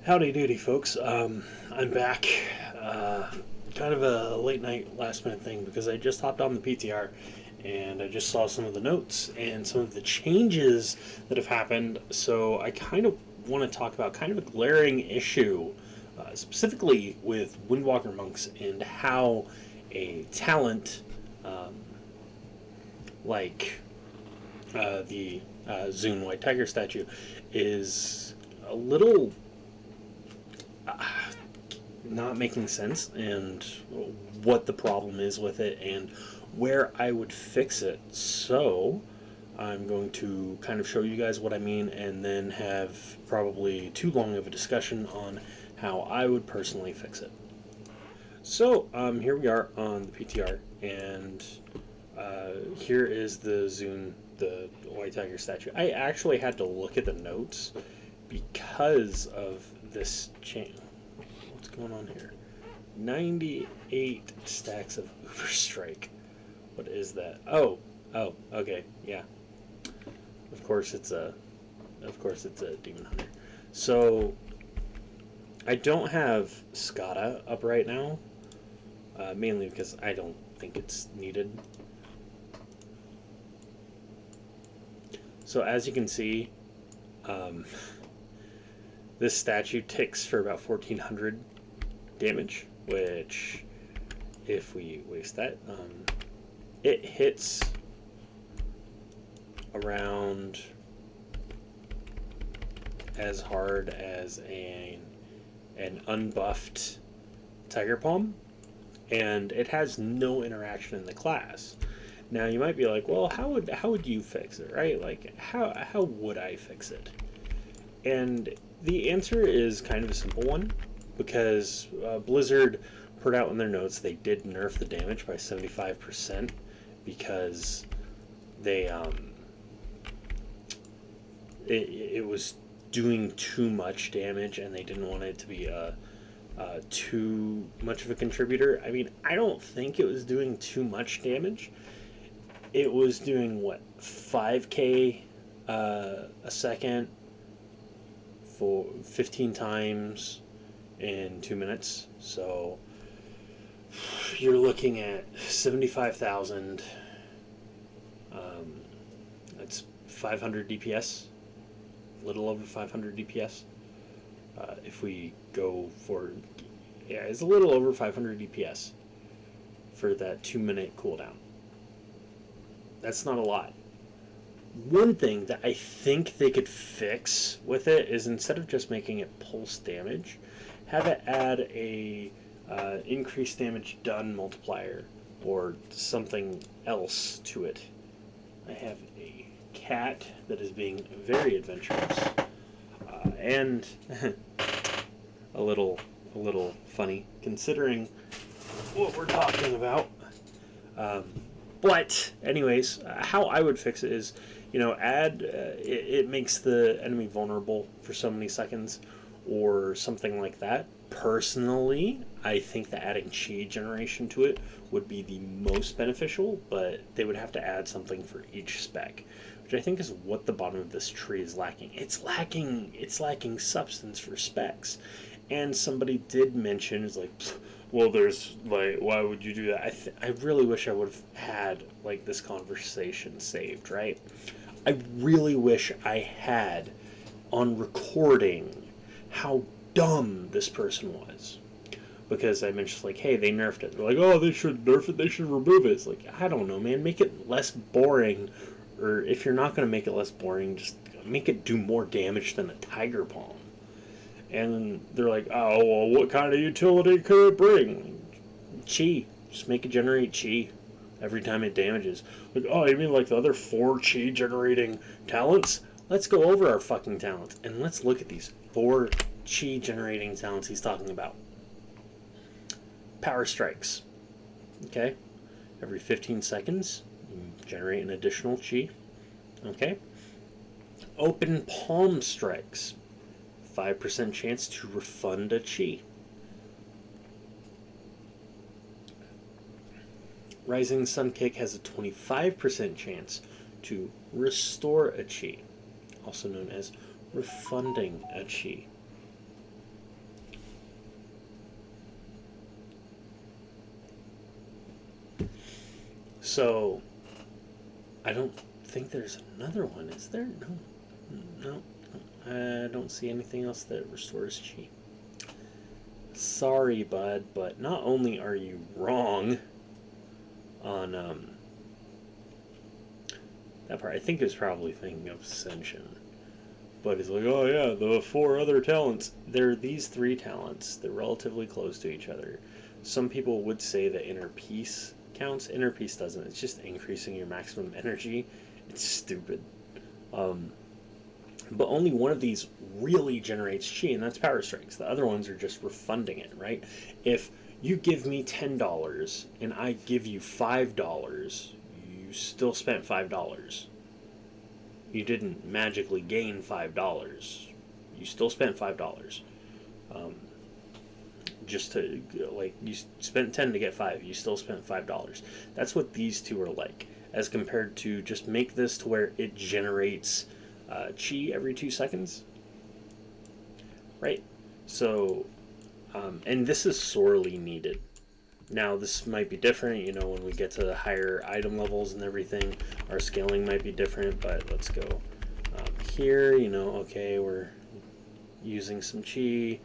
Howdy doody, folks. I'm back. Kind of a late night, last minute thing because I just hopped on the PTR and I just saw some of the notes and some of the changes that have happened. So I kind of want to talk about kind of a glaring issue, specifically with Windwalker monks and how a talent like the Zune White Tiger statue is a little not making sense, and what the problem is with it and where I would fix it. So I'm going to kind of show you guys what I mean and then have probably too long of a discussion on how I would personally fix it. So here we are on the PTR, and here is the Zune, the White Tiger statue. I actually had to look at the notes because of this change. What's going on here? 98 stacks of Uber Strike. What is that? Oh, okay, yeah. Of course it's a Demon Hunter. So I don't have Skada up right now, mainly because I don't think it's needed. So as you can see, this statue ticks for about 1400 damage, which, if we waste that, it hits around as hard as an unbuffed Tiger Palm, and it has no interaction in the class. Now you might be like, well, how would you fix it, right? Like, how would I fix it? And the answer is kind of a simple one, because Blizzard put out in their notes they did nerf the damage by 75% because they it was doing too much damage and they didn't want it to be too much of a contributor. I mean, I don't think it was doing too much damage. It was doing what, 5k a second for 15 times in 2 minutes. So you're looking at 75,000. That's 500 DPS, a little over 500 DPS. If we go for, yeah, it's a little over 500 DPS for that 2-minute cooldown. That's not a lot. One thing that I think they could fix with it is, instead of just making it pulse damage, have it add a increased damage done multiplier or something else to it. I have a cat that is being very adventurous and a little funny considering what we're talking about. But anyways, how I would fix it is, add it makes the enemy vulnerable for so many seconds or something like that. Personally, I think that adding chi generation to it would be the most beneficial, but they would have to add something for each spec, which I think is what the bottom of this tree is lacking. It's lacking substance for specs. And somebody did mention, it's like, well, there's, like, why would you do that? I really wish I would have had, like, this conversation saved, right? I really wish I had on recording how dumb this person was. Because I mentioned, like, hey, they nerfed it. They're like, oh, they should nerf it, they should remove it. It's like, I don't know, man, make it less boring. Or if you're not going to make it less boring, just make it do more damage than a Tiger Palm. And they're like, oh, well, what kind of utility could it bring? Chi. Just make it generate chi every time it damages. Like, oh, you mean like the other 4 chi generating talents? Let's go over our fucking talents and let's look at these 4 chi generating talents he's talking about. Power strikes. Okay? Every 15 seconds, you generate an additional chi. Okay? Open palm strikes. 5% chance to refund a chi. Rising Sun Kick has a 25% chance to restore a chi, also known as refunding a chi. So I don't think there's another one, is there? No. I don't see anything else that restores chi. Sorry, bud, but not only are you wrong on that part, I think he was probably thinking of Ascension. But he's like, oh yeah, the 4 other talents. There are these 3 talents. They're relatively close to each other. Some people would say that Inner Peace counts. Inner Peace doesn't. It's just increasing your maximum energy. It's stupid. But only one of these really generates chi, and that's Power Strikes. The other ones are just refunding it, right? If you give me $10 and I give you $5, you still spent $5. You didn't magically gain $5. You still spent $5. Just to, like, you spent 10 to get 5. You still spent $5. That's what these two are like, as compared to just make this to where it generates chi every 2 seconds. Right? So, and this is sorely needed. Now, this might be different, you know, when we get to higher item levels and everything, our scaling might be different, but let's go here, you know, okay, we're using some chi.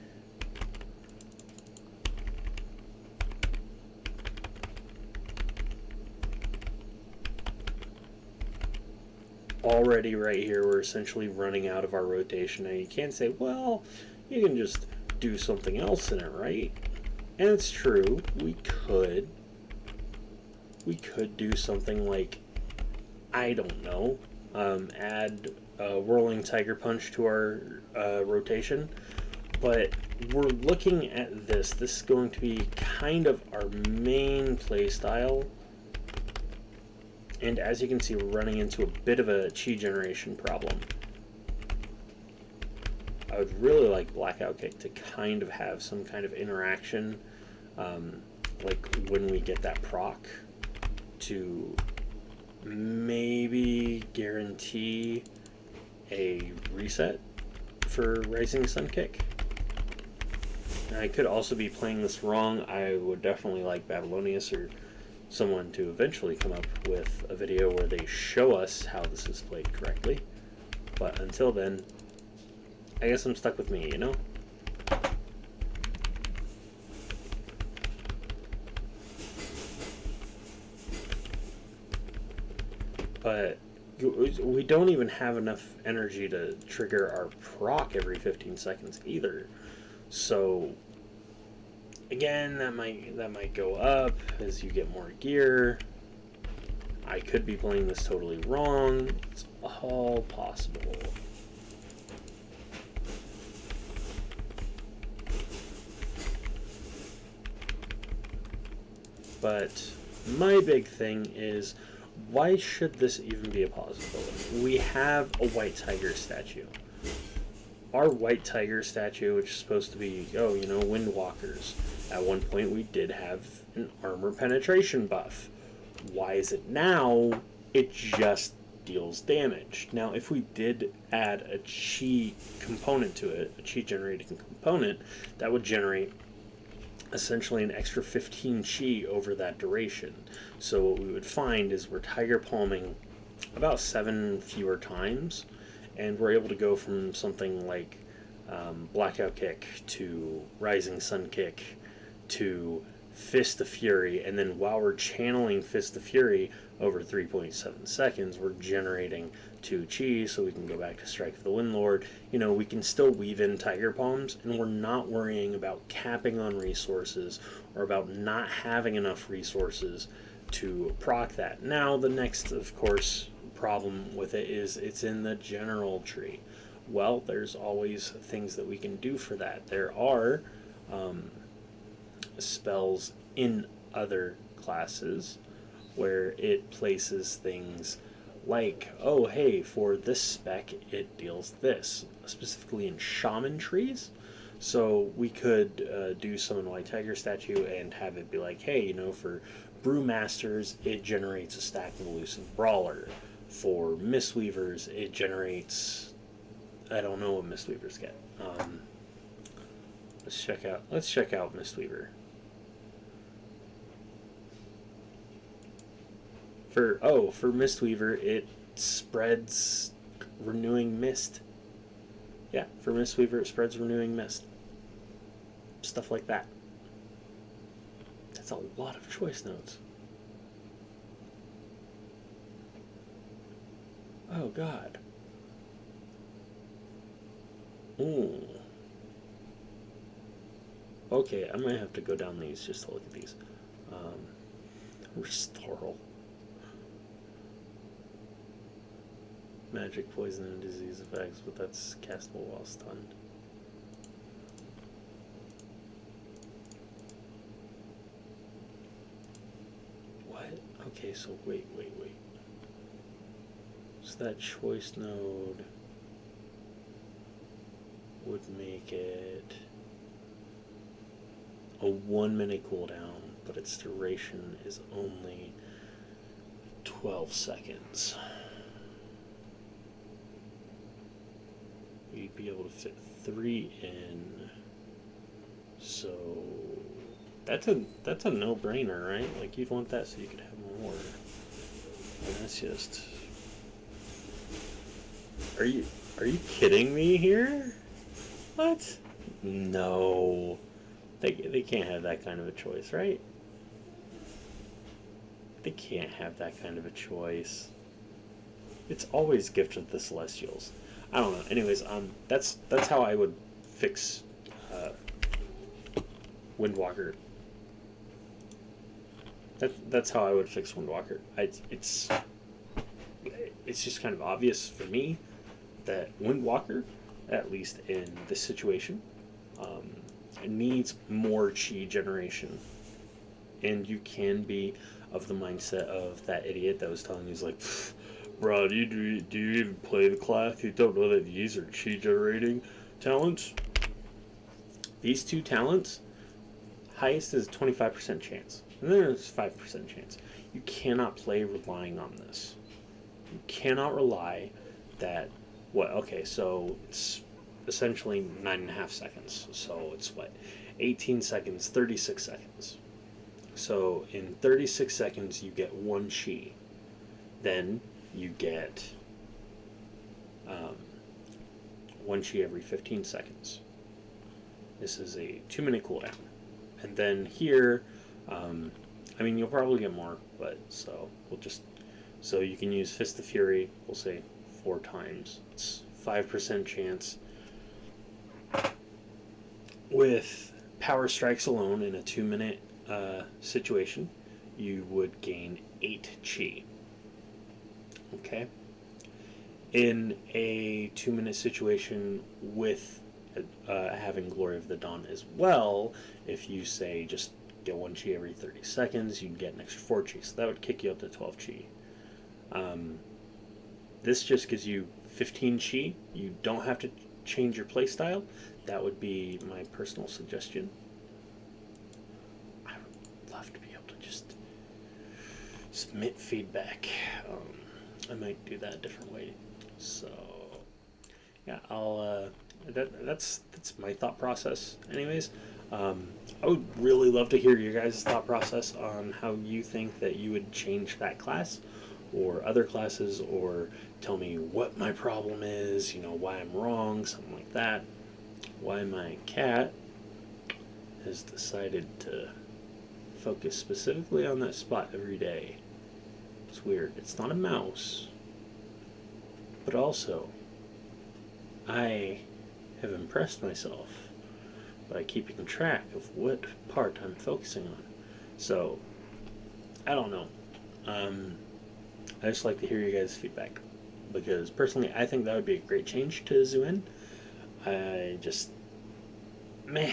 Already right here, we're essentially running out of our rotation. Now, you can't say, well, you can just do something else in it, right? And it's true, we could do something like, I don't know, add a Whirling Tiger Punch to our rotation, but we're looking at this. This is going to be kind of our main play style, and as you can see, we're running into a bit of a chi generation problem. I would really like Blackout Kick to kind of have some kind of interaction, like when we get that proc, to maybe guarantee a reset for Rising Sun Kick. And I could also be playing this wrong. I would definitely like Babylonius or someone to eventually come up with a video where they show us how this is played correctly. But until then, I guess I'm stuck with me, you know? But we don't even have enough energy to trigger our proc every 15 seconds either. So again, that might go up as you get more gear. I could be playing this totally wrong. It's all possible. But my big thing is, why should this even be a possibility? We have a White Tiger statue. Our White Tiger statue, which is supposed to be, oh, you know, Windwalkers. At one point, we did have an armor penetration buff. Why is it now? It just deals damage. Now, if we did add a chi component to it, a chi generating component, that would generate essentially an extra 15 chi over that duration. So what we would find is we're Tiger Palming about 7 fewer times, and we're able to go from something like Blackout Kick to Rising Sun Kick to Fist of Fury, and then while we're channeling Fist of Fury over 3.7 seconds, we're generating 2 chi, so we can go back to Strike of the Windlord. You know, we can still weave in Tiger Palms, and we're not worrying about capping on resources or about not having enough resources to proc that. Now, the next, of course, problem with it is it's in the general tree. Well, there's always things that we can do for that. There are spells in other classes where it places things like, oh hey, for this spec it deals this, specifically in shaman trees. So we could do summon White Tiger statue and have it be like, hey, you know, for Brewmasters it generates a stack of Elusive Brawler. For Mistweavers it generates, I don't know what Mistweavers get. Let's check out Mistweaver. For Mistweaver, it spreads renewing mist. Yeah, for Mistweaver, it spreads renewing mist. Stuff like that. That's a lot of choice notes. Oh God. Ooh. Okay, I might have to go down these just to look at these. Restoral. Magic, poison, and disease effects, but that's castable while stunned. What? Okay, so wait. So that choice node would make it a 1 minute cooldown, but its duration is only 12 seconds. You'd be able to fit 3 in, so that's a no-brainer, right? Like, you'd want that so you could have more. And that's just... Are you kidding me here? What? No. They can't have that kind of a choice, right? They can't have that kind of a choice. It's always Gift of the Celestials. I don't know. Anyways, that's how I would fix Windwalker. That's how I would fix Windwalker. It's just kind of obvious for me that Windwalker, at least in this situation, it needs more chi generation. And you can be of the mindset of that idiot that was telling you, he's like, bro, do you even play the class? You don't know that these are chi generating talents? These two talents, highest is 25% chance. And then there's 5% chance. You cannot play relying on this. You cannot rely that, okay, so it's essentially 9.5 seconds. So it's 18 seconds, 36 seconds. So in 36 seconds, you get 1 chi. Then you get 1 chi every 15 seconds. This is a 2 minute cooldown. And then here, you'll probably get more, but so you can use Fist of Fury, we'll say 4 times. It's 5% chance. With Power Strikes alone in a 2 minute situation, you would gain 8 chi. Okay? In a 2 minute situation with having Glory of the Dawn as well, if you say just get 1 chi every 30 seconds, you'd get an extra 4 chi, so that would kick you up to 12 chi. This just gives you 15 chi. You don't have to change your playstyle. That would be my personal suggestion. I would love to be able to just submit feedback. I might do that a different way. So yeah, I'll that's my thought process. Anyways, I would really love to hear your guys' thought process on how you think that you would change that class or other classes, or tell me what my problem is, why I'm wrong, something like that. Why my cat has decided to focus specifically on that spot every day. It's weird. It's not a mouse. But also, I have impressed myself by keeping track of what part I'm focusing on. So, I don't know. I just like to hear you guys' feedback. Because personally, I think that would be a great change to Zuen. I just... meh.